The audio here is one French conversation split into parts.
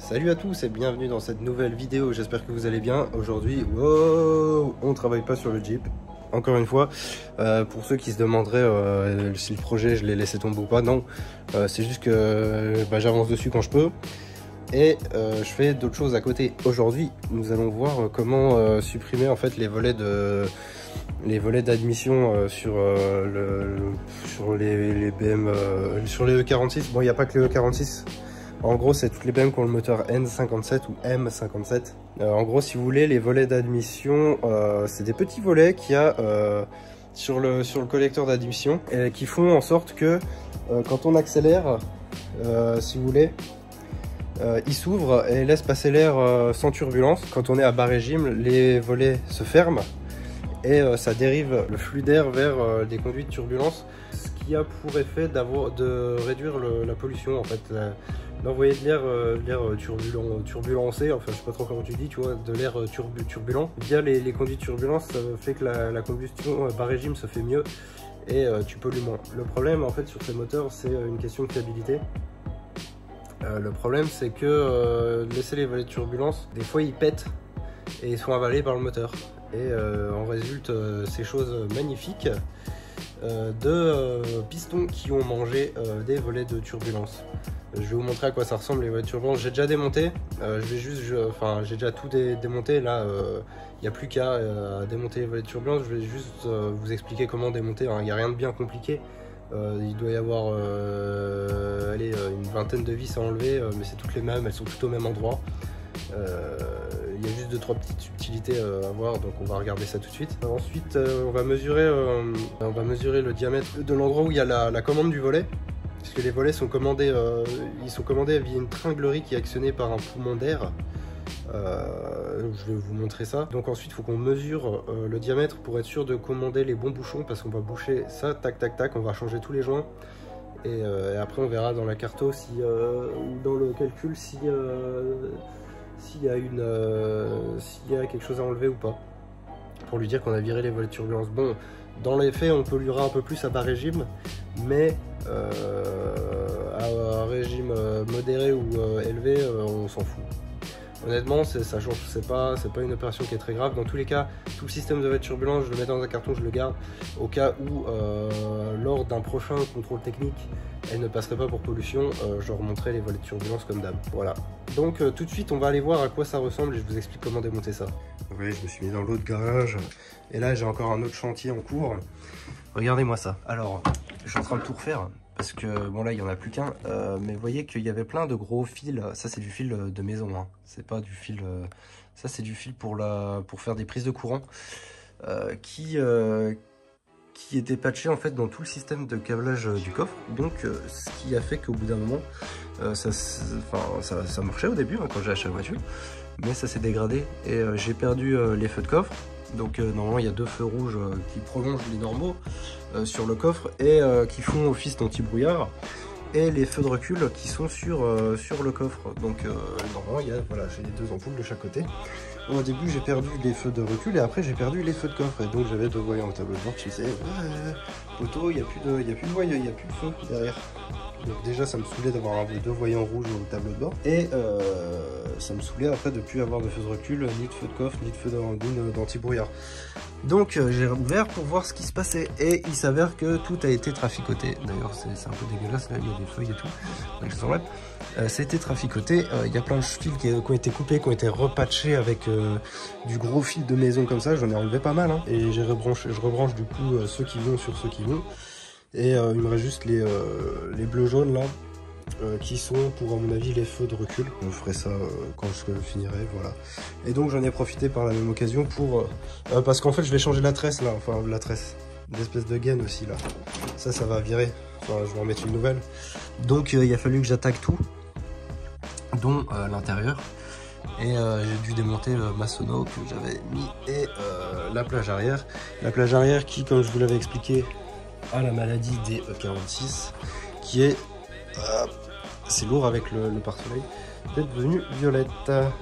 Salut à tous et bienvenue dans cette nouvelle vidéo, j'espère que vous allez bien. Aujourd'hui, wow, on travaille pas sur le Jeep, encore une fois. Pour ceux qui se demanderaient si le projet je l'ai laissé tomber ou pas, non. C'est juste que j'avance dessus quand je peux. Et je fais d'autres choses à côté. Aujourd'hui, nous allons voir comment supprimer en fait les volets d'admission sur les BM, sur les E46. Bon, il n'y a pas que les E46. En gros, c'est toutes les BM qui ont le moteur N57 ou M57. En gros, si vous voulez, les volets d'admission, c'est des petits volets qu'il y a sur le collecteur d'admission et qui font en sorte que quand on accélère, si vous voulez, il s'ouvre et laisse passer l'air sans turbulence. Quand on est à bas régime, les volets se ferment et ça dérive le flux d'air vers des conduits de turbulence, ce qui a pour effet de réduire la pollution en fait, d'envoyer de l'air turbulencé, enfin je sais pas trop comment tu dis, tu vois, de l'air turbulent via les conduits de turbulence. Ça fait que la combustion bas régime se fait mieux et tu pollues moins. Le problème en fait sur ces moteurs, c'est une question de fiabilité. Le problème c'est que laisser les volets de turbulence, des fois ils pètent et ils sont avalés par le moteur. Et en résulte ces choses magnifiques de pistons qui ont mangé des volets de turbulence. Je vais vous montrer à quoi ça ressemble les volets de turbulence. J'ai déjà démonté, j'ai déjà tout démonté. Là, il n'y a plus qu'à démonter les volets de turbulence. Je vais juste vous expliquer comment démonter. Il n'y a rien de bien compliqué. Il doit y avoir une vingtaine de vis à enlever, mais c'est toutes les mêmes, elles sont toutes au même endroit. Il y a juste 2-3 petites subtilités à voir, donc on va regarder ça tout de suite. Ensuite, on va mesurer le diamètre de l'endroit où il y a la commande du volet, puisque les volets sont commandés, via une tringlerie qui est actionnée par un poumon d'air. Je vais vous montrer ça. Donc ensuite, il faut qu'on mesure le diamètre pour être sûr de commander les bons bouchons, parce qu'on va boucher ça, tac, tac, tac, on va changer tous les joints. Et après, on verra dans la carto ou dans le calcul s'il y a quelque chose à enlever ou pas, pour lui dire qu'on a viré les volets de turbulence. Bon, dans les faits, on polluera un peu plus à bas régime, mais à régime modéré ou élevé, on s'en fout. Honnêtement, ça change, c'est pas une opération qui est très grave. Dans tous les cas, tout le système de volets de turbulence, je le mets dans un carton, je le garde au cas où, lors d'un prochain contrôle technique, elle ne passerait pas pour pollution, je remonterai les volets de turbulence comme d'hab. Voilà. Donc tout de suite, on va aller voir à quoi ça ressemble et je vous explique comment démonter ça. Vous voyez, je me suis mis dans l'autre garage et là, j'ai encore un autre chantier en cours. Regardez-moi ça. Alors, je suis en train de tout refaire. Parce que, bon là, il n'y en a plus qu'un, mais vous voyez qu'il y avait plein de gros fils. Ça, c'est du fil de maison, hein. C'est pas du fil... ça, c'est du fil pour faire des prises de courant qui était patché, en fait, dans tout le système de câblage du coffre. Donc, ce qui a fait qu'au bout d'un moment, ça marchait au début, hein, quand j'ai acheté la voiture. Mais ça s'est dégradé et j'ai perdu les feux de coffre. Donc normalement il y a 2 feux rouges qui prolongent les normaux sur le coffre et qui font office d'anti-brouillard, et les feux de recul qui sont sur le coffre. Donc normalement voilà, j'ai les 2 ampoules de chaque côté. Au début j'ai perdu les feux de recul et après j'ai perdu les feux de coffre, et donc j'avais 2 voyants au tableau de bord qui disaient poteau, il n'y a plus de voyant, il n'y a plus de feu derrière. Donc déjà ça me saoulait d'avoir 2 voyants rouges au tableau de bord, et ça me saoulait après de ne plus avoir de feu de recul, ni de feu de coffre, ni de feu d'anti-brouillard. Donc j'ai ouvert pour voir ce qui se passait et il s'avère que tout a été traficoté. D'ailleurs c'est un peu dégueulasse, là il y a des feuilles et tout, donc je s'enlève. Ça a été traficoté, il y a plein de fils qui ont été coupés, qui ont été repatchés avec du gros fil de maison comme ça. J'en ai enlevé pas mal, hein, et je rebranche du coup ceux qui vont sur ceux qui vont. Et il me reste juste les bleus jaunes là, qui sont pour, à mon avis, les feux de recul. Je ferai ça quand je finirai, voilà. Et donc j'en ai profité par la même occasion pour... parce qu'en fait je vais changer la tresse là, enfin la tresse, l'espèce de gaine aussi là. Ça va virer, enfin je vais en mettre une nouvelle. Donc il a fallu que j'attaque tout, dont l'intérieur. Et j'ai dû démonter le maçonneau que j'avais mis et la plage arrière. La plage arrière qui, comme je vous l'avais expliqué, a la maladie des E46, qui est... c'est lourd avec le pare-soleil, d'être devenu violette.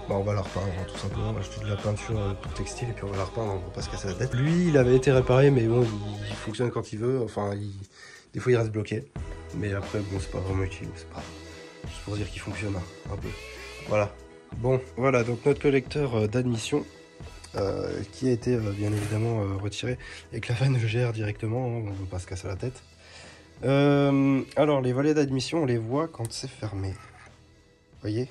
Bon, on va la repeindre, hein, tout simplement. On va acheter de la peinture pour textile et puis on va la repeindre, on va pas se casser la tête. Lui, il avait été réparé, mais bon, il fonctionne quand il veut. Enfin, des fois il reste bloqué. Mais après, bon, c'est pas vraiment utile, c'est pas... juste pour dire qu'il fonctionne un peu. Voilà. Bon, voilà donc notre collecteur d'admission qui a été bien évidemment retiré avec la vanne EGR directement, hein, on ne veut pas se casser la tête. Alors les volets d'admission on les voit quand c'est fermé. Vous voyez,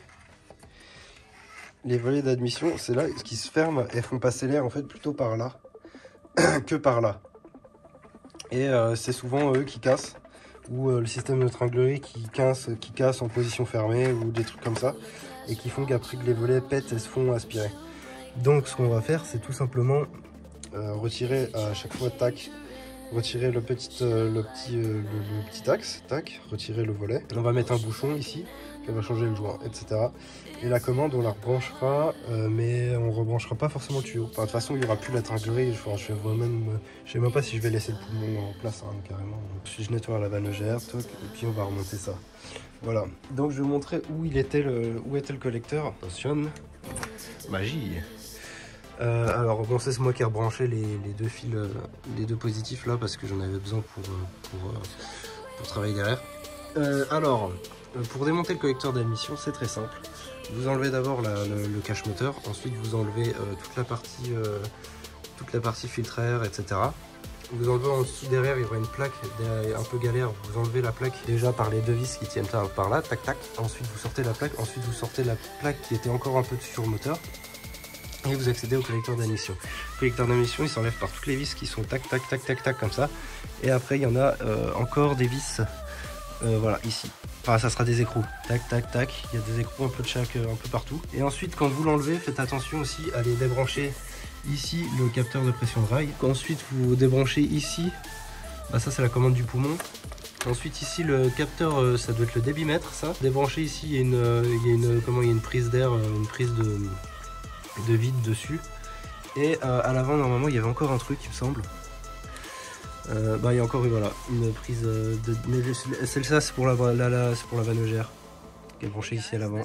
les volets d'admission c'est là qui se ferment et font passer l'air en fait plutôt par là que par là. Et c'est souvent eux qui cassent, ou le système de tringlerie qui casse en position fermée, ou des trucs comme ça, et qui font qu'après que les volets pètent et se font aspirer. Donc ce qu'on va faire, c'est tout simplement retirer à chaque fois, tac, retirer le petit axe, tac, retirer le volet. On va mettre un bouchon ici, on va changer le joint, etc. Et la commande, on la rebranchera, mais on rebranchera pas forcément le tuyau. Enfin, de toute façon, il n'y aura plus la tringlerie. Je sais même pas si je vais laisser le poumon en place, hein, carrément. Je nettoie la vanne EGR, et puis on va remonter ça. Voilà. Donc, je vais vous montrer où était le collecteur. Attention, magie. Alors, bon, c'est moi qui ai rebranché les deux fils, les deux positifs là, parce que j'en avais besoin pour travailler derrière. Alors, pour démonter le collecteur d'admission, c'est très simple. Vous enlevez d'abord le cache moteur, ensuite vous enlevez toute la partie filtre air, etc. Vous enlevez en dessous derrière, il y aura une plaque un peu galère. Vous enlevez la plaque déjà par les deux vis qui tiennent par là, tac tac. Ensuite vous sortez la plaque, ensuite vous sortez la plaque qui était encore un peu dessus sur le moteur. Et vous accédez au collecteur d'admission. Le collecteur d'admission il s'enlève par toutes les vis qui sont tac tac tac tac tac comme ça. Et après il y en a encore des vis. Voilà, ici. Enfin, ça sera des écrous. Tac, tac, tac. Il y a des écrous un peu de chaque, un peu partout. Et ensuite, quand vous l'enlevez, faites attention aussi à les débrancher ici, le capteur de pression de rail. Ensuite, vous débranchez ici. Bah, ça, c'est la commande du poumon. Ensuite, ici, le capteur, ça doit être le débitmètre, ça. Débranchez ici, il y a une prise d'air, une prise de vide dessus. Et à l'avant, normalement, il y avait encore un truc, il me semble. Bah il y a encore voilà, une prise mais celle-là c'est pour la vanne EGR qui est branchée ici à l'avant.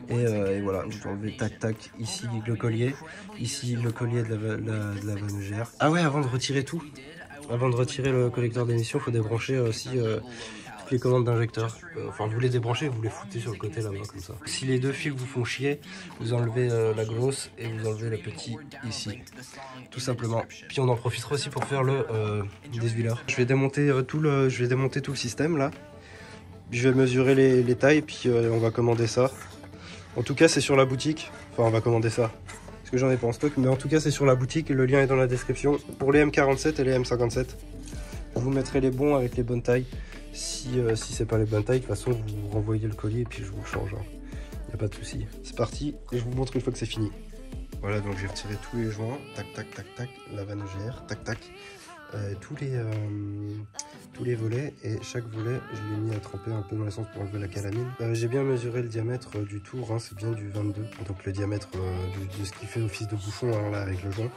Et voilà, vous enlevez tac tac, ici le collier, ici le collier de la vanne EGR. Ah ouais, avant de retirer tout, avant de retirer le collecteur d'émission, il faut débrancher aussi toutes les commandes d'injecteur. Enfin vous les débranchez, vous les foutez sur le côté là-bas comme ça. Si les deux fils vous font chier, vous enlevez la grosse et vous enlevez le petit ici. Tout simplement. Puis on en profitera aussi pour faire le désuileur. Je vais démonter tout le système là. Je vais mesurer les tailles puis on va commander ça. En tout cas c'est sur la boutique. Enfin on va commander ça. Parce que j'en ai pas en stock. Mais en tout cas c'est sur la boutique. Le lien est dans la description. Pour les M47 et les M57. Je vous mettrai les bons avec les bonnes tailles. Si c'est pas les bonnes tailles, de toute façon vous renvoyez le collier et puis je vous le change. Il n'y a pas de souci. C'est parti et je vous montre une fois que c'est fini. Voilà, donc j'ai retiré tous les joints, tac tac tac tac, la vanne EGR, tac tac, tous les volets, et chaque volet je l'ai mis à tremper un peu dans l'essence pour enlever la calamine. J'ai bien mesuré le diamètre du tour, hein, c'est bien du 22, donc le diamètre de ce qui fait office de bouchon hein, là avec le joint.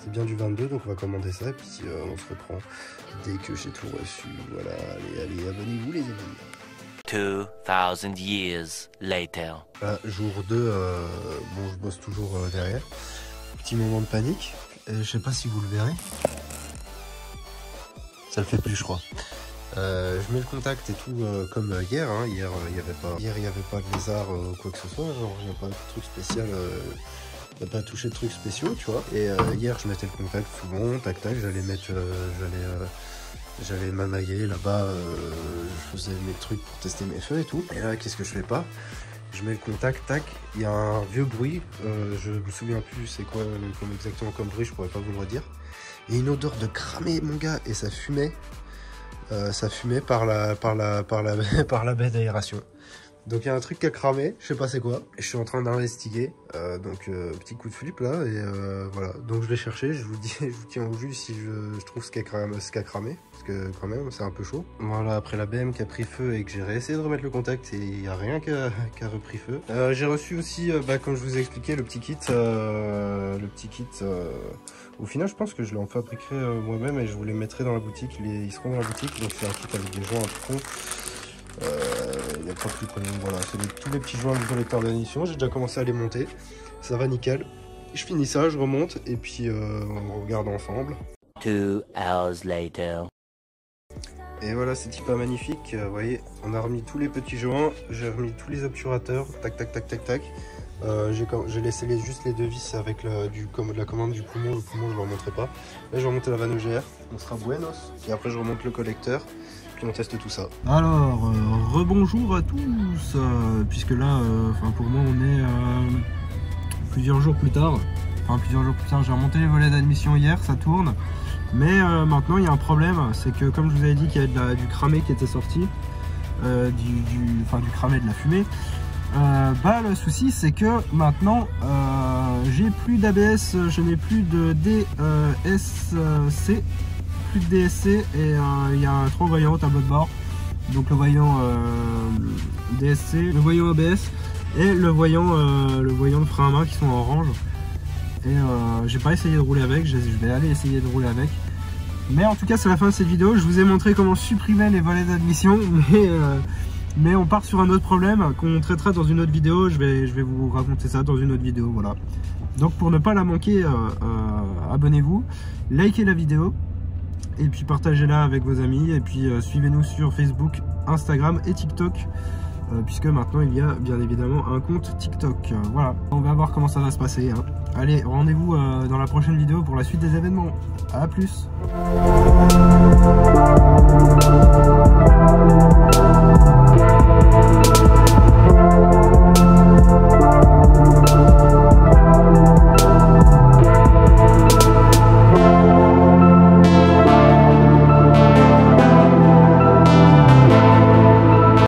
C'est bien du 22, donc on va commander ça, et puis on se reprend dès que j'ai tout reçu. Voilà, allez, abonnez-vous les amis. 2000 years later. Jour 2, bon je bosse toujours derrière. Petit moment de panique, et je sais pas si vous le verrez. Ça le fait plus je crois. Je mets le contact et tout comme hier, hein. Hier il n'y avait pas de lézard ou quoi que ce soit, genre il n'y a pas de truc spécial. On n'a pas touché de trucs spéciaux, tu vois. Et hier, je mettais le contact tout bon, tac tac, j'allais m'amailler là-bas, je faisais mes trucs pour tester mes feux et tout. Et là, qu'est-ce que je fais pas? Je mets le contact, tac, il y a un vieux bruit, je me souviens plus c'est quoi exactement comme bruit, je pourrais pas vous le redire. Et une odeur de cramé, mon gars, et ça fumait par la baie d'aération. Donc il y a un truc qui a cramé, je sais pas c'est quoi, je suis en train d'investiguer, donc petit coup de flip là, et voilà, donc je vais chercher, je vous tiens au jus si je trouve ce qui a cramé, parce que quand même c'est un peu chaud. Voilà, après la BM qui a pris feu et que j'ai réessayé de remettre le contact et il n'y a rien qui a repris feu. J'ai reçu aussi, comme je vous ai expliqué, le petit kit, au final je pense que je l'en fabriquerai moi-même et je vous les mettrai dans la boutique, ils seront dans la boutique, donc c'est un kit avec des joints à fond. Il n'y a pas plus que voilà, c'est tous les petits joints du collecteur d'admission, j'ai déjà commencé à les monter, ça va nickel. Je finis ça, je remonte et puis on regarde ensemble. 2 hours later. Et voilà, c'est pas magnifique. Vous voyez, on a remis tous les petits joints, j'ai remis tous les obturateurs, tac tac tac tac tac. J'ai laissé juste les deux vis avec la commande du poumon. Le poumon, je ne le remonterai pas. Là, je vais remonter la vanne EGR, on sera buenos. Et après, je remonte le collecteur, puis on teste tout ça. Alors, rebonjour à tous, puisque là, pour moi, on est plusieurs jours plus tard. Enfin, plusieurs jours plus tard, j'ai remonté les volets d'admission hier, ça tourne. Mais maintenant, il y a un problème, c'est que comme je vous avais dit qu'il y avait du cramé qui était sorti, du cramé de la fumée. Le souci c'est que maintenant j'ai plus d'ABS, je n'ai plus de DSC, et il y a 3 voyants au tableau de bord, donc le voyant DSC, le voyant ABS et le voyant de frein à main qui sont en orange. Et j'ai pas essayé de rouler avec, je vais aller essayer de rouler avec. Mais en tout cas c'est la fin de cette vidéo, je vous ai montré comment supprimer les volets d'admission, mais on part sur un autre problème qu'on traitera dans une autre vidéo. Je vais vous raconter ça dans une autre vidéo, voilà. Donc pour ne pas la manquer, abonnez-vous, likez la vidéo et puis partagez-la avec vos amis, et puis suivez-nous sur Facebook, Instagram et TikTok, puisque maintenant il y a bien évidemment un compte TikTok. Voilà, on va voir comment ça va se passer, hein. Allez, rendez-vous dans la prochaine vidéo pour la suite des événements. À plus.